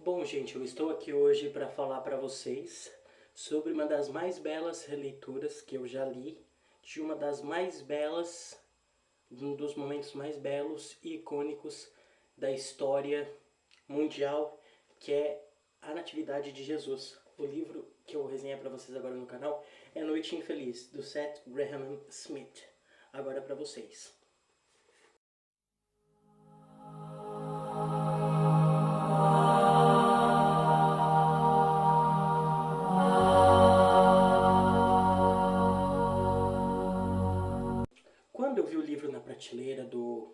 Bom, gente, eu estou aqui hoje para falar para vocês sobre uma das mais belas releituras que eu já li, de uma das mais belas, um dos momentos mais belos e icônicos da história mundial, que é A Natividade de Jesus. O livro que eu vou resenhar para vocês agora no canal é Noite Infeliz, do Seth Graham Smith. Agora para vocês. Quando eu vi o livro na prateleira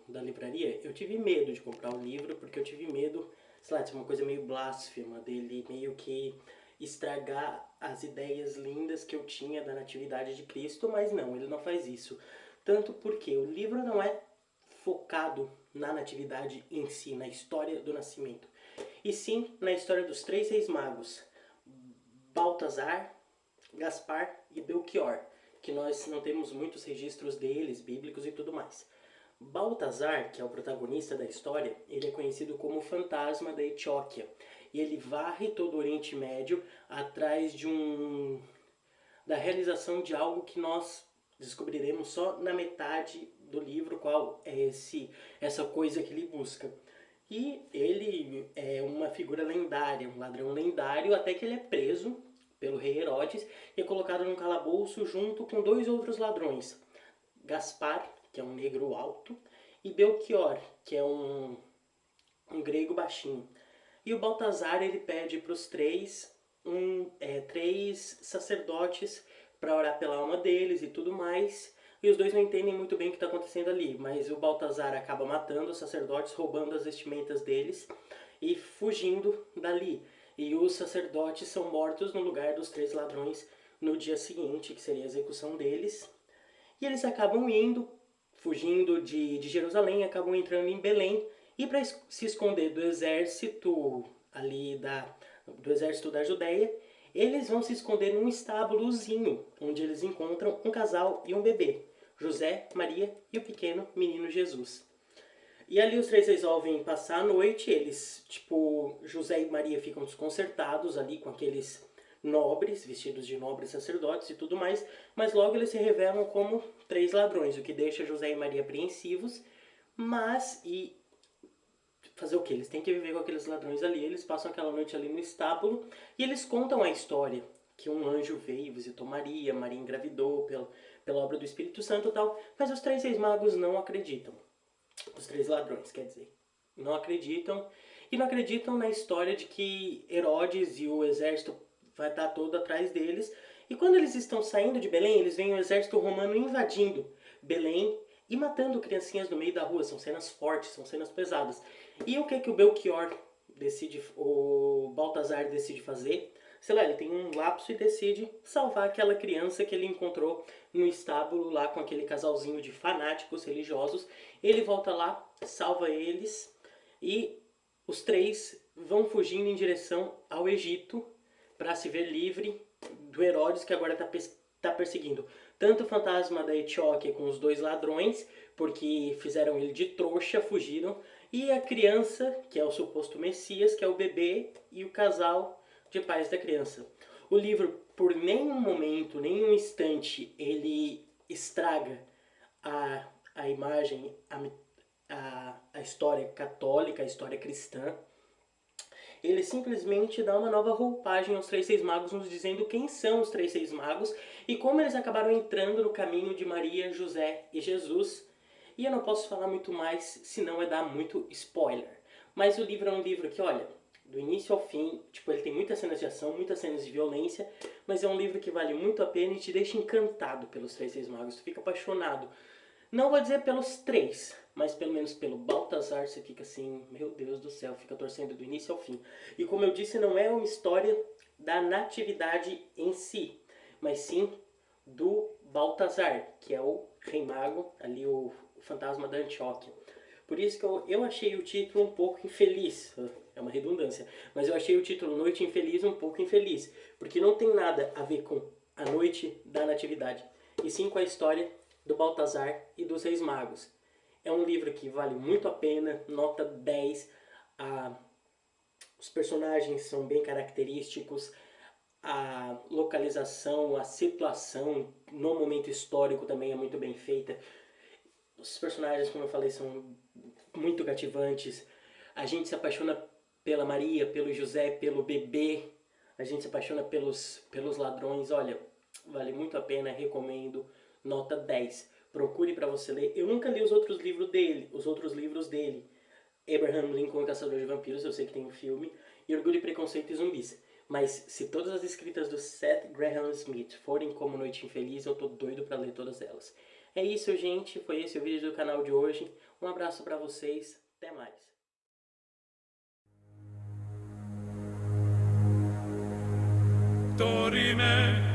da livraria, eu tive medo de comprar o livro, porque eu tive medo, sei lá, de ser uma coisa meio blasfema, dele meio que estragar as ideias lindas que eu tinha da Natividade de Cristo, mas não, ele não faz isso. Tanto porque o livro não é focado na Natividade em si, na história do nascimento, e sim na história dos três reis magos, Baltazar, Gaspar e Belchior, que nós não temos muitos registros deles, bíblicos e tudo mais. Baltazar, que é o protagonista da história, ele é conhecido como o fantasma da Etióquia. E ele varre todo o Oriente Médio atrás da realização de algo que nós descobriremos só na metade do livro, qual é essa coisa que ele busca. E ele é uma figura lendária, um ladrão lendário, até que ele é preso pelo rei Herodes e é colocado num calabouço junto com dois outros ladrões. Gaspar, que é um negro alto, e Belchior, que é um grego baixinho. E o Baltazar, ele pede para os três sacerdotes para orar pela alma deles e tudo mais. E os dois não entendem muito bem o que está acontecendo ali, mas o Baltazar acaba matando os sacerdotes, roubando as vestimentas deles e fugindo dali. E os sacerdotes são mortos no lugar dos três ladrões no dia seguinte, que seria a execução deles. E eles acabam fugindo de Jerusalém, acabam entrando em Belém. E para se esconder do exército do exército da Judéia, eles vão se esconder num estábulozinho, onde eles encontram um casal e um bebê, José, Maria e o pequeno menino Jesus. E ali os três resolvem passar a noite, José e Maria ficam desconcertados ali com aqueles nobres, vestidos de nobres sacerdotes e tudo mais, mas logo eles se revelam como três ladrões, o que deixa José e Maria apreensivos, e fazer o que? Eles têm que viver com aqueles ladrões ali, eles passam aquela noite ali no estábulo e eles contam a história, que um anjo veio e visitou Maria, Maria engravidou pela obra do Espírito Santo e tal, mas os três reis magos não acreditam. Os três ladrões, quer dizer. Não acreditam. E não acreditam na história de que Herodes e o exército vai estar todo atrás deles. E quando eles estão saindo de Belém, eles veem o exército romano invadindo Belém e matando criancinhas no meio da rua. São cenas fortes, são cenas pesadas. E o que o Belchior o Baltazar decide fazer? Sei lá, ele tem um lapso e decide salvar aquela criança que ele encontrou no estábulo lá com aquele casalzinho de fanáticos religiosos. Ele volta lá, salva eles e os três vão fugindo em direção ao Egito para se ver livre do Herodes, que agora está perseguindo tanto o fantasma da Etióquia com os dois ladrões, porque fizeram ele de trouxa, fugiram, e a criança, que é o suposto Messias, que é o bebê, e o casal de pais da criança. O livro, por nenhum momento, nenhum instante, ele estraga a imagem, a história católica, a história cristã. Ele simplesmente dá uma nova roupagem aos Três Reis Magos, nos dizendo quem são os Três Reis Magos e como eles acabaram entrando no caminho de Maria, José e Jesus. E eu não posso falar muito mais, senão é dar muito spoiler. Mas o livro é um livro que, olha, do início ao fim, ele tem muitas cenas de ação, muitas cenas de violência, mas é um livro que vale muito a pena e te deixa encantado pelos Três Reis Magos, tu fica apaixonado. Não vou dizer pelos três, mas pelo menos pelo Baltazar você fica assim, meu Deus do céu, fica torcendo do início ao fim. E como eu disse, não é uma história da natividade em si, mas sim do Baltazar, que é o rei mago, ali o fantasma da Antioquia. Por isso que eu achei o título um pouco infeliz, é uma redundância, mas eu achei o título Noite Infeliz um pouco infeliz, porque não tem nada a ver com a noite da natividade, e sim com a história do Baltazar e dos Reis Magos. É um livro que vale muito a pena, nota 10. Os personagens são bem característicos, a localização, a situação no momento histórico também é muito bem feita. Os personagens, como eu falei, são muito cativantes. A gente se apaixona pela Maria, pelo José, pelo bebê. A gente se apaixona pelos ladrões. Olha, vale muito a pena, recomendo. Nota 10. Procure para você ler. Eu nunca li os outros livros dele. Abraham Lincoln, Caçador de Vampiros, eu sei que tem um filme. E Orgulho, Preconceito e Zumbis. Mas se todas as escritas do Seth Graham Smith forem como Noite Infeliz, eu tô doido para ler todas elas. É isso, gente. Foi esse o vídeo do canal de hoje. Um abraço para vocês. Até mais. Dorime